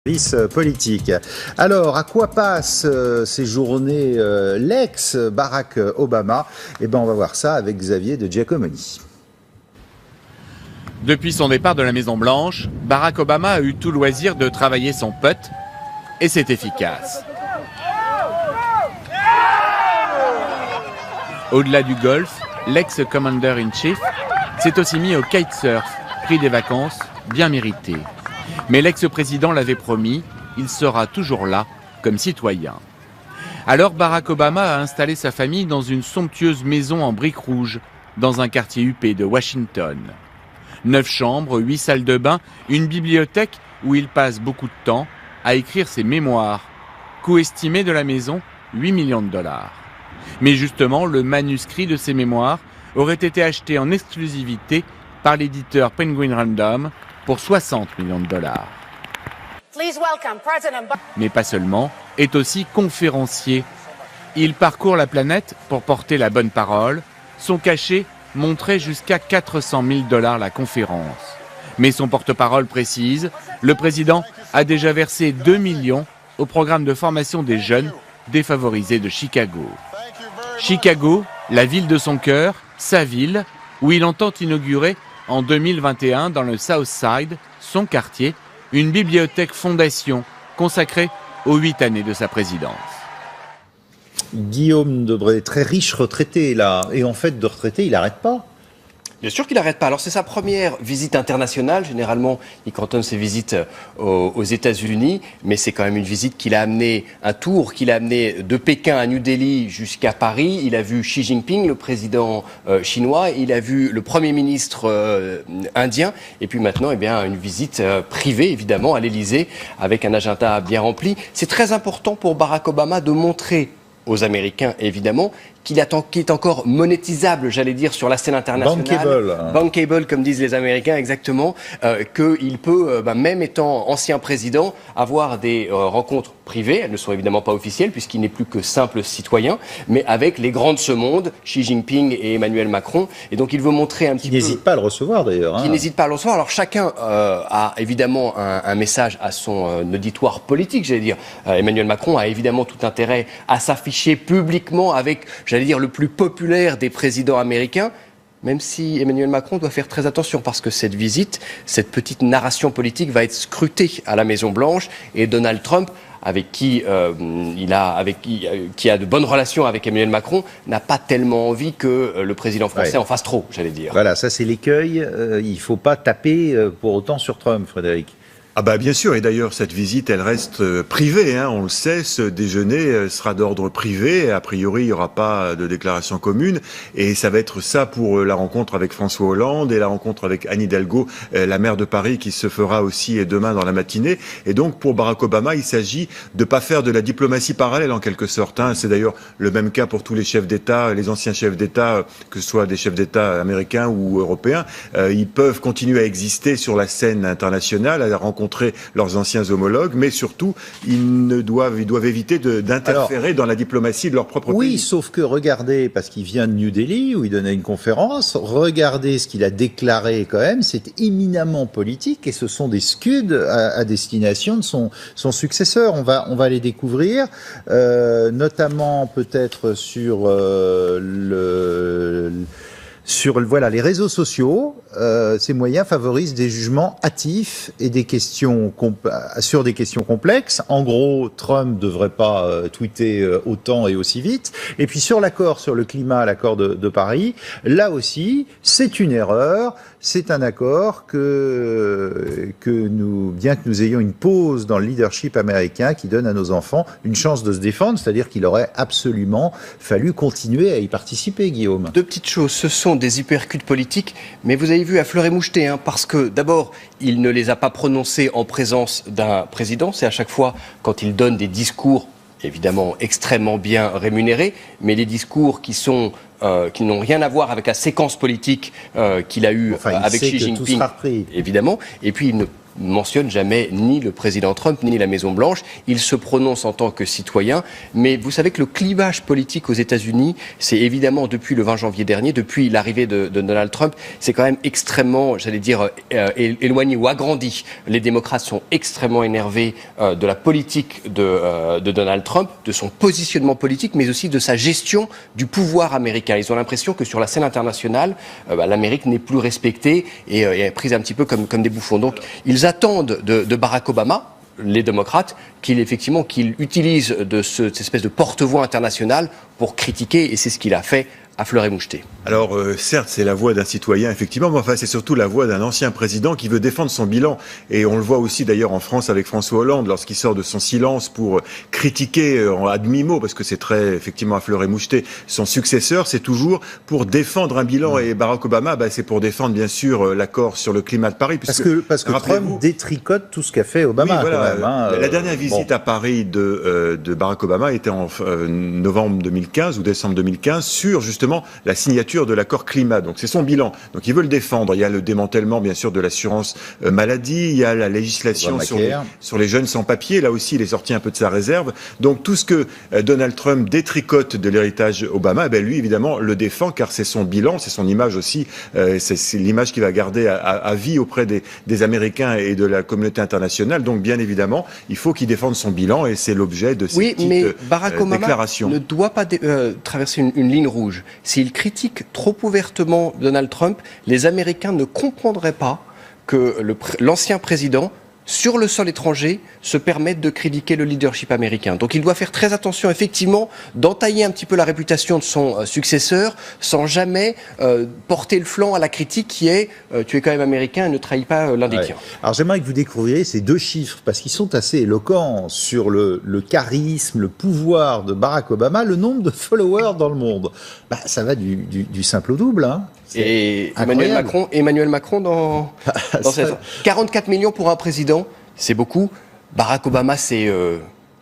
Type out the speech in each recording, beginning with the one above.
Politique. Alors, à quoi passe ces journées l'ex-Barack Obama? Eh bien, on va voir ça avec Xavier de Giacomoni. Depuis son départ de la Maison-Blanche, Barack Obama a eu tout loisir de travailler son putt, et c'est efficace. Au-delà du golf, l'ex-commander-in-chief s'est aussi mis au kitesurf, prix des vacances bien méritées. Mais l'ex-président l'avait promis, il sera toujours là comme citoyen. Alors Barack Obama a installé sa famille dans une somptueuse maison en briques rouges, dans un quartier huppé de Washington. 9 chambres, 8 salles de bain, une bibliothèque où il passe beaucoup de temps à écrire ses mémoires. Coût estimé de la maison, 8 millions de dollars. Mais justement, le manuscrit de ses mémoires aurait été acheté en exclusivité par l'éditeur Penguin Random pour 60 millions de dollars. Mais pas seulement, est aussi conférencier. Il parcourt la planète pour porter la bonne parole. Son cachet montrait jusqu'à 400 000 dollars la conférence. Mais son porte-parole précise, le président a déjà versé 2 millions au programme de formation des jeunes défavorisés de Chicago. Chicago, la ville de son cœur, sa ville, où il entend inaugurer en 2021 dans le South Side, son quartier, une bibliothèque fondation consacrée aux 8 années de sa présidence. Guillaume Debré, très riche retraité là, et en fait de retraité il n'arrête pas. Bien sûr qu'il n'arrête pas. Alors c'est sa première visite internationale. Généralement, il cantonne ses visites aux États-Unis, mais c'est quand même une visite qu'il a amené, un tour qu'il a amené de Pékin à New Delhi jusqu'à Paris. Il a vu Xi Jinping, le président chinois. Il a vu le Premier ministre indien. Et puis maintenant, eh bien, une visite privée, évidemment, à l'Élysée, avec un agenda bien rempli. C'est très important pour Barack Obama de montrer aux Américains, évidemment, qu'il est encore monétisable, j'allais dire, sur la scène internationale. Bankable, comme disent les Américains, exactement. Qu'il peut, même étant ancien président, avoir des rencontres privées. Elles ne sont évidemment pas officielles, puisqu'il n'est plus que simple citoyen, mais avec les grands de ce monde, Xi Jinping et Emmanuel Macron. Et donc, il veut montrer un petit peu... Qui n'hésite pas à le recevoir, d'ailleurs. Qui n'hésite pas à le recevoir. Alors, chacun a évidemment un message à son auditoire politique, j'allais dire. Emmanuel Macron a évidemment tout intérêt à s'afficher publiquement avec, j'allais dire, le plus populaire des présidents américains, même si Emmanuel Macron doit faire très attention parce que cette visite, cette petite narration politique va être scrutée à la Maison-Blanche et Donald Trump, qui a de bonnes relations avec Emmanuel Macron, n'a pas tellement envie que le président français en fasse trop, j'allais dire. Voilà, ça c'est l'écueil. Il ne faut pas taper pour autant sur Trump, Frédéric. Ah bah bien sûr, et d'ailleurs cette visite elle reste privée, hein, on le sait, ce déjeuner sera d'ordre privé, a priori il n'y aura pas de déclaration commune, et ça va être ça pour la rencontre avec François Hollande et la rencontre avec Anne Hidalgo, la maire de Paris, qui se fera aussi demain dans la matinée. Et donc pour Barack Obama, il s'agit de pas faire de la diplomatie parallèle en quelque sorte, hein. C'est d'ailleurs le même cas pour tous les chefs d'État, les anciens chefs d'État, que ce soit des chefs d'État américains ou européens, ils peuvent continuer à exister sur la scène internationale, à rencontrer leurs anciens homologues, mais surtout, ils doivent éviter d'interférer dans la diplomatie de leur propre pays. Oui, sauf que regardez, parce qu'il vient de New Delhi, où il donnait une conférence, regardez ce qu'il a déclaré quand même, c'est éminemment politique, et ce sont des scuds à destination de son successeur. On va les découvrir, notamment peut-être sur les réseaux sociaux. Ces moyens favorisent des jugements hâtifs et sur des questions complexes. En gros, Trump ne devrait pas tweeter autant et aussi vite. Et puis sur l'accord sur le climat, l'accord de Paris, là aussi, c'est une erreur. C'est un accord bien que nous ayons une pause dans le leadership américain qui donne à nos enfants une chance de se défendre, c'est-à-dire qu'il aurait absolument fallu continuer à y participer, Guillaume. Deux petites choses, ce sont des hypercutes politiques, mais vous avez vu à fleur et moucheté, hein, parce que d'abord, il ne les a pas prononcés en présence d'un président, c'est à chaque fois quand il donne des discours évidemment extrêmement bien rémunérés, mais les discours qui n'ont rien à voir avec la séquence politique qu'il a eue avec Xi Jinping, évidemment. Et puis, il ne mentionne jamais ni le président Trump ni la Maison-Blanche. Il se prononce en tant que citoyen, mais vous savez que le clivage politique aux États-Unis, c'est évidemment depuis le 20 janvier dernier, depuis l'arrivée de Donald Trump, c'est quand même extrêmement, j'allais dire, éloigné ou agrandi. Les démocrates sont extrêmement énervés de la politique de Donald Trump, de son positionnement politique, mais aussi de sa gestion du pouvoir américain. Ils ont l'impression que sur la scène internationale, l'Amérique n'est plus respectée et est prise un petit peu comme des bouffons. Donc, ils attendent de Barack Obama, les démocrates, qu'il utilise cette espèce de porte-voix international pour critiquer, et c'est ce qu'il a fait à fleur et moucheté. Alors, certes, c'est la voix d'un citoyen, effectivement, mais enfin, c'est surtout la voix d'un ancien président qui veut défendre son bilan. Et on le voit aussi, d'ailleurs, en France avec François Hollande, lorsqu'il sort de son silence pour critiquer à demi-mot, parce que c'est très, effectivement, à fleur et moucheté, son successeur, c'est toujours pour défendre un bilan. Et Barack Obama, c'est pour défendre, bien sûr, l'accord sur le climat de Paris. Parce que Trump détricote tout ce qu'a fait Obama. Oui, voilà, quand même, la dernière visite à Paris de Barack Obama était en novembre 2015 ou décembre 2015 sur, justement, la signature de l'accord climat. Donc c'est son bilan. Donc il veut le défendre. Il y a le démantèlement, bien sûr, de l'assurance maladie. Il y a la législation sur les jeunes sans papier. Là aussi, il est sorti un peu de sa réserve. Donc tout ce que Donald Trump détricote de l'héritage Obama, lui, évidemment, le défend car c'est son bilan, c'est son image aussi. C'est l'image qu'il va garder à vie auprès des Américains et de la communauté internationale. Donc bien évidemment, il faut qu'il défende son bilan et c'est l'objet de cette déclaration. Ne doit pas traverser une ligne rouge. S'il critique trop ouvertement Donald Trump, les Américains ne comprendraient pas que l'ancien président, sur le sol étranger, se permette de critiquer le leadership américain. Donc il doit faire très attention, effectivement, d'entailler un petit peu la réputation de son successeur, sans jamais porter le flanc à la critique qui est « tu es quand même américain et ne trahis pas l'un des tiens ». Alors j'aimerais que vous découvriez ces deux chiffres, parce qu'ils sont assez éloquents sur le charisme, le pouvoir de Barack Obama, le nombre de followers dans le monde. Ça va du simple au double, hein. Et Emmanuel Macron dans cette... 44 millions pour un président, c'est beaucoup. Barack Obama, c'est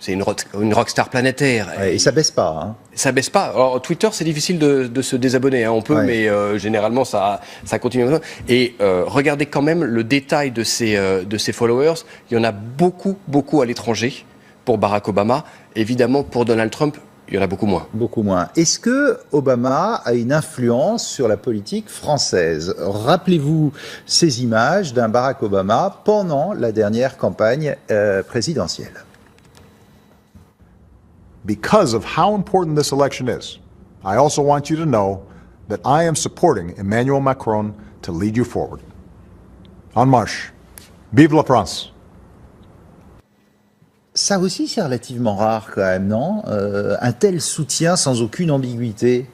une rockstar planétaire. Et ça baisse pas. Hein. Ça baisse pas. Alors Twitter, c'est difficile de se désabonner. On peut, mais généralement ça continue. Et regardez quand même le détail de ses followers. Il y en a beaucoup à l'étranger pour Barack Obama. Évidemment, pour Donald Trump, il y en a beaucoup moins. Beaucoup moins. Est-ce que Obama a une influence sur la politique française? Rappelez-vous ces images d'un Barack Obama pendant la dernière campagne présidentielle. Because of how important this election is, I also want you to know that I am supporting Emmanuel Macron to lead you forward. En marche. Vive la France! Ça aussi, c'est relativement rare quand même, non? Un tel soutien sans aucune ambiguïté.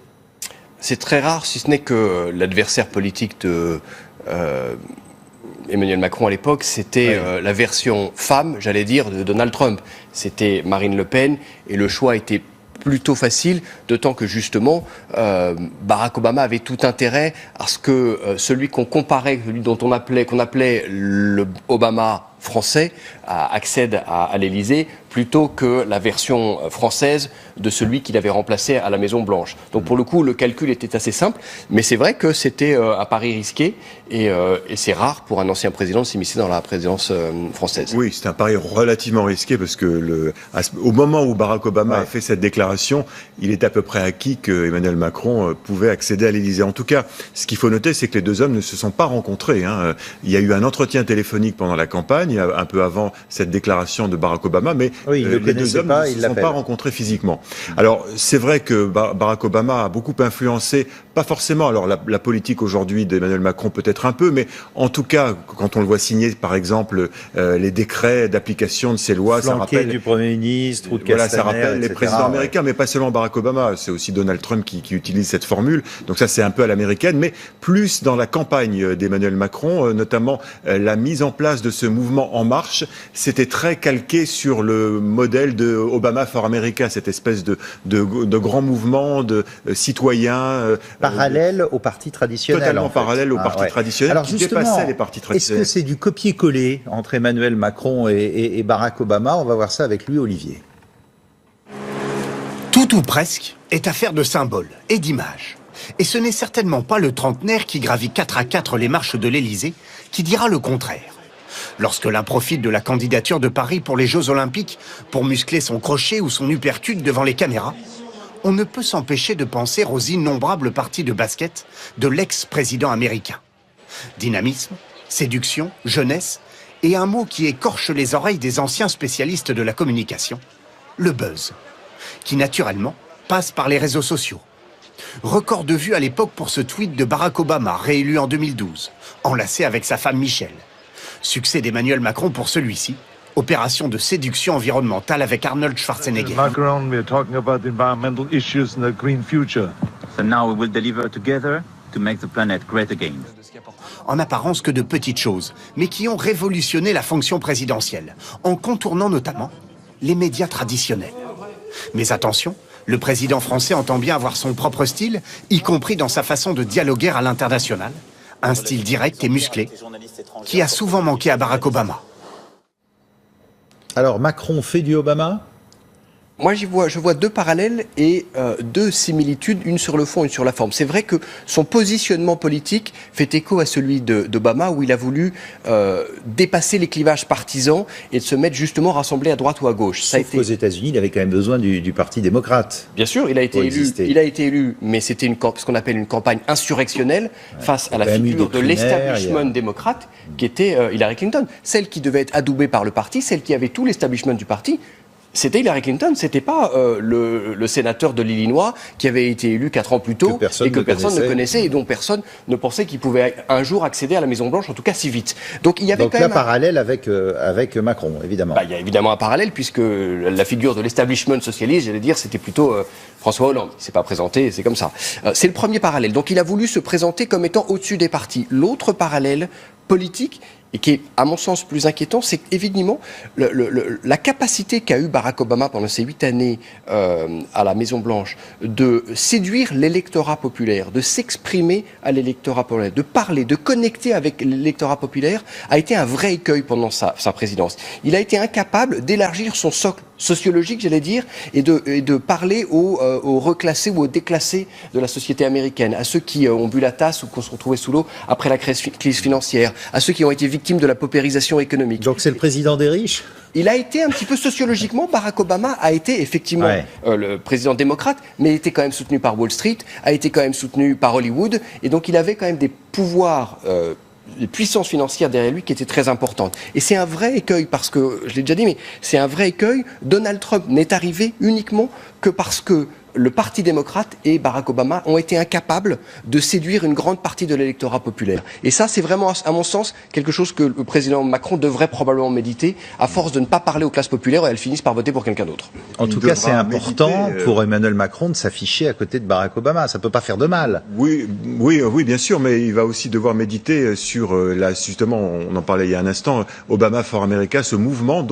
C'est très rare, si ce n'est que l'adversaire politique de Emmanuel Macron à l'époque, c'était la version femme, j'allais dire, de Donald Trump. C'était Marine Le Pen, et le choix était plutôt facile, d'autant que justement, Barack Obama avait tout intérêt à ce que celui qu'on comparait, celui qu'on appelait le Obama français, accède à l'Élysée, plutôt que la version française de celui qu'il avait remplacé à la Maison-Blanche. Donc pour le coup, le calcul était assez simple, mais c'est vrai que c'était un pari risqué, et c'est rare pour un ancien président de s'immiscer dans la présidence française. Oui, c'est un pari relativement risqué, parce que au moment où Barack Obama a fait cette déclaration, il est à peu près acquis que Emmanuel Macron pouvait accéder à l'Élysée. En tout cas, ce qu'il faut noter, c'est que les deux hommes ne se sont pas rencontrés. Il y a eu un entretien téléphonique pendant la campagne, un peu avant cette déclaration de Barack Obama, mais les deux hommes ne se sont pas rencontrés physiquement. Alors, c'est vrai que Barack Obama a beaucoup influencé, pas forcément, alors la politique aujourd'hui d'Emmanuel Macron peut-être un peu, mais en tout cas, quand on le voit signer, par exemple, les décrets d'application de ces lois, flanqué ça rappelle du Premier ministre ou de Castaner, ça rappelle les présidents américains, mais pas seulement Barack Obama, c'est aussi Donald Trump qui utilise cette formule. Donc ça, c'est un peu à l'américaine, mais plus dans la campagne d'Emmanuel Macron, notamment la mise en place de ce mouvement En Marche, c'était très calqué sur le modèle de Obama for America, cette espèce de grand mouvement de citoyens parallèle au parti traditionnel. Totalement parallèle au parti traditionnel. Alors qui dépassait les partis traditionnels. Est-ce que c'est du copier-coller entre Emmanuel Macron et Barack Obama? On va voir ça avec lui, Olivier. Tout ou presque est affaire de symboles et d'images. Et ce n'est certainement pas le trentenaire qui gravit 4 à 4 les marches de l'Élysée qui dira le contraire. Lorsque l'un profite de la candidature de Paris pour les Jeux Olympiques pour muscler son crochet ou son uppercut devant les caméras, on ne peut s'empêcher de penser aux innombrables parties de basket de l'ex-président américain. Dynamisme, séduction, jeunesse et un mot qui écorche les oreilles des anciens spécialistes de la communication, le buzz, qui naturellement passe par les réseaux sociaux. Record de vues à l'époque pour ce tweet de Barack Obama, réélu en 2012, enlacé avec sa femme Michelle. Succès d'Emmanuel Macron pour celui-ci, opération de séduction environnementale avec Arnold Schwarzenegger. Macron, we are talking about the environmental issues and the green future. So now we will deliver together to make the planet great again. En apparence que de petites choses, mais qui ont révolutionné la fonction présidentielle, en contournant notamment les médias traditionnels. Mais attention, le président français entend bien avoir son propre style, y compris dans sa façon de dialoguer à l'international. Un style direct et musclé, qui a souvent manqué à Barack Obama. Alors, Macron fait du Obama ? Moi, je vois deux parallèles et deux similitudes, une sur le fond, une sur la forme. C'est vrai que son positionnement politique fait écho à celui d'Obama, où il a voulu dépasser les clivages partisans et de se mettre justement rassemblé à droite ou à gauche. Sauf qu'aux États-Unis, il avait quand même besoin du Parti démocrate. Bien sûr, il a été élu, mais c'était ce qu'on appelle une campagne insurrectionnelle face à la figure de l'establishment démocrate, qui était Hillary Clinton. Celle qui devait être adoubée par le parti, celle qui avait tout l'establishment du parti. C'était Hillary Clinton, c'était pas le sénateur de l'Illinois qui avait été élu 4 ans plus tôt et que personne ne connaissait et dont personne ne pensait qu'il pouvait un jour accéder à la Maison-Blanche, en tout cas si vite. Donc il y avait parallèle avec Macron, évidemment. Il y a évidemment un parallèle puisque la figure de l'establishment socialiste, j'allais dire, c'était plutôt François Hollande. Il s'est pas présenté, c'est comme ça. C'est le premier parallèle. Donc il a voulu se présenter comme étant au-dessus des partis. L'autre parallèle politique, et qui est, à mon sens, plus inquiétant, c'est évidemment la capacité qu'a eu Barack Obama pendant ces 8 années à la Maison-Blanche de séduire l'électorat populaire, de s'exprimer à l'électorat populaire, de parler, de connecter avec l'électorat populaire, a été un vrai écueil pendant sa présidence. Il a été incapable d'élargir son socle sociologique, j'allais dire, et de parler aux reclassés ou aux déclassés de la société américaine, à ceux qui ont bu la tasse ou qui se retrouvaient sous l'eau après la crise financière, à ceux qui ont été victimes de la paupérisation économique. Donc c'est le président des riches ? Il a été un petit peu sociologiquement, Barack Obama a été effectivement le président démocrate, mais il était quand même soutenu par Wall Street, a été quand même soutenu par Hollywood, et donc il avait quand même des pouvoirs les puissances financières derrière lui qui étaient très importantes. Et c'est un vrai écueil, parce que, je l'ai déjà dit, mais c'est un vrai écueil. Donald Trump n'est arrivé uniquement que parce que le Parti démocrate et Barack Obama ont été incapables de séduire une grande partie de l'électorat populaire. Et ça, c'est vraiment, à mon sens, quelque chose que le président Macron devrait probablement méditer, à force de ne pas parler aux classes populaires, et elles finissent par voter pour quelqu'un d'autre. En tout cas, c'est important pour Emmanuel Macron de s'afficher à côté de Barack Obama. Ça peut pas faire de mal. Oui, bien sûr, mais il va aussi devoir méditer sur justement, on en parlait il y a un instant, Obama for America, ce mouvement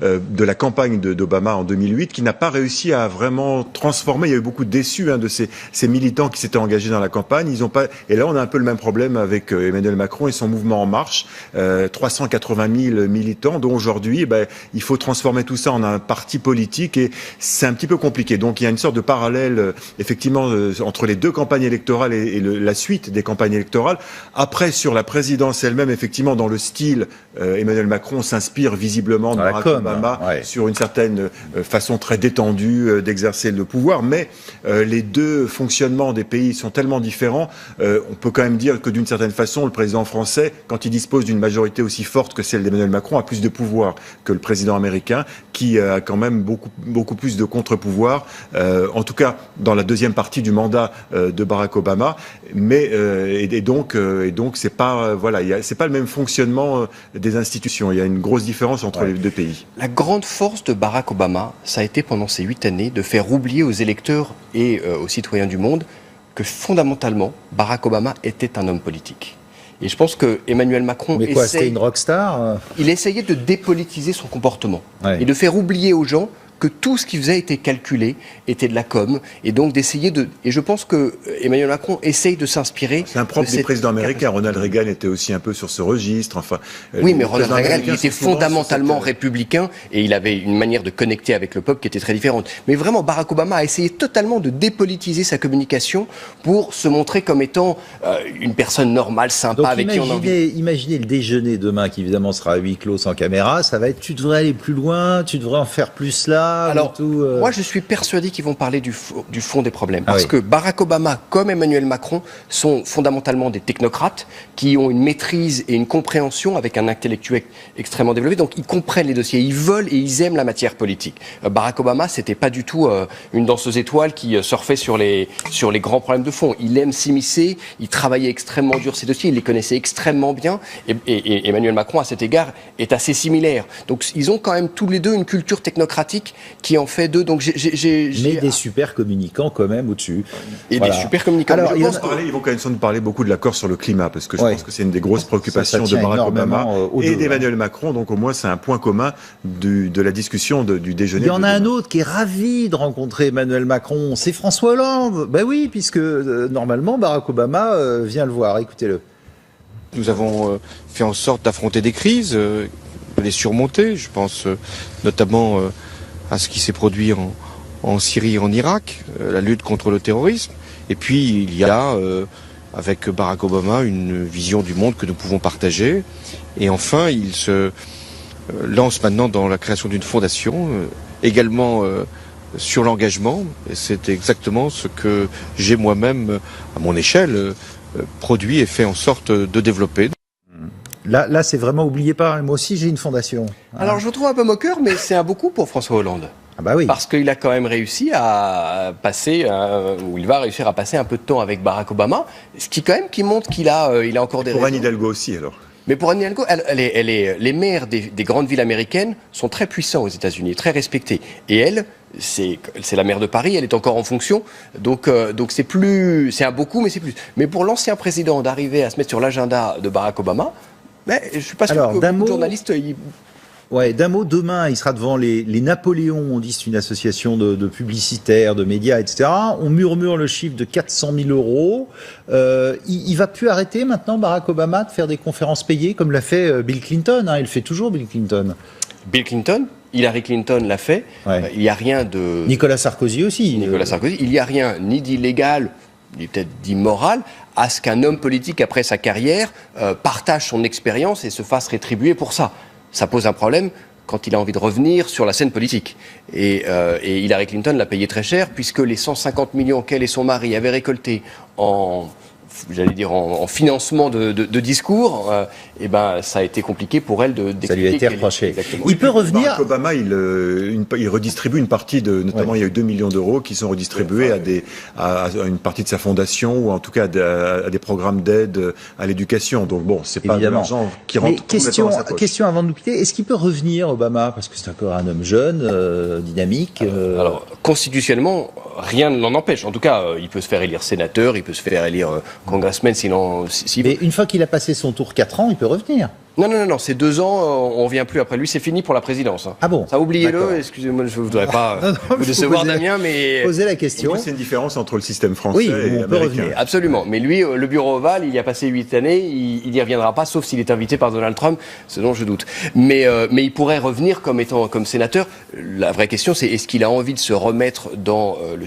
de la campagne d'Obama en 2008, qui n'a pas réussi à vraiment transformer. Il y a eu beaucoup de déçus de ces militants qui s'étaient engagés dans la campagne. Ils ont pas. Et là, on a un peu le même problème avec Emmanuel Macron et son mouvement En Marche. 380 000 militants, dont aujourd'hui, il faut transformer tout ça en un parti politique, et c'est un petit peu compliqué. Donc, il y a une sorte de parallèle, effectivement, entre les deux campagnes électorales et la suite des campagnes électorales. Après, sur la présidence elle-même, effectivement, dans le style, Emmanuel Macron s'inspire visiblement de Barack Obama sur une certaine façon très détendue d'exercer le pouvoir, mais les deux fonctionnements des pays sont tellement différents, on peut quand même dire que d'une certaine façon, le président français, quand il dispose d'une majorité aussi forte que celle d'Emmanuel Macron, a plus de pouvoir que le président américain, qui a quand même beaucoup plus de contre-pouvoir, en tout cas dans la deuxième partie du mandat de Barack Obama. Mais et donc c'est pas c'est pas le même fonctionnement des institutions. Il y a une grosse différence entre les deux pays. La grande force de Barack Obama, ça a été pendant ces 8 années de faire oublier aux électeurs et aux citoyens du monde que fondamentalement Barack Obama était un homme politique. Et je pense que Emmanuel Macron c'était une rockstar. Il essayait de dépolitiser son comportement et de faire oublier aux gens que tout ce qu'il faisait était calculé, était de la com, et donc d'essayer de... Et je pense que Emmanuel Macron essaye de s'inspirer... C'est un propre des présidents américains. Ronald Reagan était aussi un peu sur ce registre. Enfin, oui, mais Ronald Reagan, il était fondamentalement républicain, et il avait une manière de connecter avec le peuple qui était très différente. Mais vraiment, Barack Obama a essayé totalement de dépolitiser sa communication pour se montrer comme étant une personne normale, sympa, donc, avec qui on a envie... Imaginez le déjeuner demain, qui évidemment sera à huis clos sans caméra, ça va être, tu devrais aller plus loin, tu devrais en faire plus là. Alors, tout, moi je suis persuadé qu'ils vont parler du fond des problèmes. Parce que Barack Obama, comme Emmanuel Macron, sont fondamentalement des technocrates qui ont une maîtrise et une compréhension avec un intellectuel extrêmement développé. Donc ils comprennent les dossiers, ils veulent et ils aiment la matière politique. Barack Obama, c'était pas du tout une danseuse étoile qui surfait sur les grands problèmes de fond. Il aime s'immiscer, il travaillait extrêmement dur ces dossiers, il les connaissait extrêmement bien. Et Emmanuel Macron, à cet égard, est assez similaire. Donc ils ont quand même tous les deux une culture technocratique qui en fait d'eux. Donc mais des super communicants quand même au-dessus. Et des super communicants. Alors, ils vont quand même sans doute parler beaucoup de l'accord sur le climat, parce que je pense que c'est une des grosses préoccupations de Barack Obama et d'Emmanuel Macron. Donc au moins c'est un point commun de la discussion du déjeuner. Il y en a un autre qui est ravi de rencontrer Emmanuel Macron, c'est François Hollande. Ben oui, puisque normalement Barack Obama vient le voir. Écoutez-le. Nous avons fait en sorte d'affronter des crises, de les surmonter. Je pense notamment à ce qui s'est produit en Syrie et en Irak, la lutte contre le terrorisme. Et puis il y a, avec Barack Obama, une vision du monde que nous pouvons partager. Et enfin, il se lance maintenant dans la création d'une fondation, également sur l'engagement. Et c'est exactement ce que j'ai moi-même, à mon échelle, produit et fait en sorte de développer. Là, c'est vraiment, oubliez pas, moi aussi j'ai une fondation. Alors je vous trouve un peu moqueur, mais c'est un beau coup pour François Hollande. Ah bah oui. Parce qu'il a quand même réussi à passer, ou il va réussir à passer un peu de temps avec Barack Obama, ce qui quand même qui montre qu'il a encore des raisons. Pour Anne Hidalgo aussi alors. Mais pour Anne Hidalgo, les maires des grandes villes américaines sont très puissants aux États-Unis, très respectés. Et elle, c'est la maire de Paris, elle est encore en fonction, donc c'est un beau coup, mais c'est plus. Mais pour l'ancien président d'arriver à se mettre sur l'agenda de Barack Obama, je suis pas sûr que beaucoup de journalistes... Ouais, d'un mot, demain, il sera devant les Napoléons, on dit c'est une association de publicitaires, de médias, etc. On murmure le chiffre de 400 000 euros. Il va plus arrêter maintenant, Barack Obama, de faire des conférences payées, comme l'a fait Bill Clinton. Il le fait toujours, Bill Clinton. Bill Clinton, Hillary Clinton l'a fait. Il n'y a rien de... Nicolas Sarkozy aussi. Nicolas Sarkozy. Il n'y a rien ni d'illégal, ni peut-être d'immoral, à ce qu'un homme politique, après sa carrière, partage son expérience et se fasse rétribuer pour ça. Ça pose un problème quand il a envie de revenir sur la scène politique. Et Hillary Clinton l'a payé très cher, puisque les 150 millions qu'elle et son mari avaient récoltés en financement de discours, ça a été compliqué pour elle d'expliquer. Ça lui a été reproché. Il peut revenir... Barack Obama, il redistribue une partie notamment il y a eu 2 millions d'euros qui sont redistribués à une partie de sa fondation, ou en tout cas à des programmes d'aide à l'éducation. Donc bon, c'est pas de l'argent qui rentre complètement dans sa poche. Question avant de nous quitter, est-ce qu'il peut revenir, Obama, parce que c'est encore un homme jeune, dynamique Alors, constitutionnellement, rien ne l'en empêche. En tout cas, il peut se faire élire sénateur, il peut se faire élire congressman Mais une fois qu'il a passé son tour 4 ans, il peut revenir. Non, c'est 2 ans, on revient plus après lui, c'est fini pour la présidence. Ah bon? Ça, oubliez-le, excusez-moi, je ne voudrais pas vous décevoir, Damien, mais... Poser la question. C'est une différence entre le système français et on peut revenir. Absolument, mais lui, le bureau ovale, il y a passé 8 années, il n'y reviendra pas, sauf s'il est invité par Donald Trump, ce dont je doute. Mais il pourrait revenir comme sénateur. La vraie question, c'est est-ce qu'il a envie de se remettre dans le